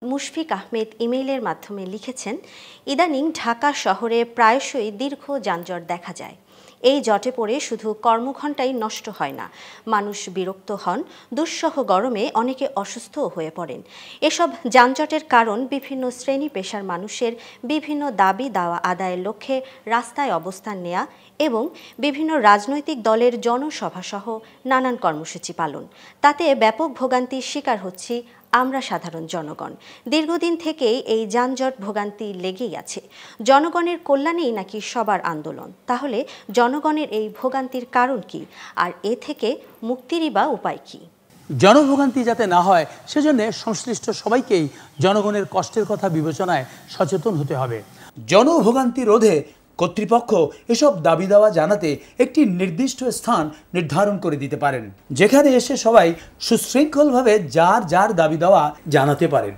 মুশফিক আহমেদ ইমেইলের মাধ্যমে লিখেছেন, ইদানিং ঢাকা শহরে প্রায়শই দীর্ঘ যানজট দেখা যায়। এই জটে পড়ে শুধু কর্মঘণ্টাই নষ্ট হয় না, মানুষ বিরক্ত হন, দুঃসহ গরমে অনেকে অসুস্থও হয়ে পড়েন। এসব যানজটের কারণ বিভিন্ন শ্রেণী পেশার মানুষের বিভিন্ন দাবি দাওয়া আদায়ের লক্ষ্যে রাস্তায় অবস্থান নেয়া এবং বিভিন্ন রাজনৈতিক দলের জনসভাসহ নানান কর্মসূচি পালন। তাতে ব্যাপক ভোগান্তির শিকার হচ্ছি আমরা সাধারণ জনগণ। দীর্ঘদিন থেকেই এই যানজট ভোগান্তি লেগেই আছে। জনগণের কল্যাণেই নাকি সবার আন্দোলন। তাহলে জনগণের এই ভোগান্তির কারণ কি, আর এ থেকে মুক্তিরই বা উপায় কি? জনভোগান্তি যাতে না হয় সেজন্য সংশ্লিষ্ট সবাইকেই জনগণের কষ্টের কথা বিবেচনায় সচেতন হতে হবে। জনভোগান্তি রোধে কর্তৃপক্ষ এসব দাবি দাওয়া জানাতে একটি নির্দিষ্ট স্থান নির্ধারণ করে দিতে পারেন, যেখানে এসে সবাই সুশৃঙ্খলভাবে যার যার দাবি দাওয়া জানাতে পারেন।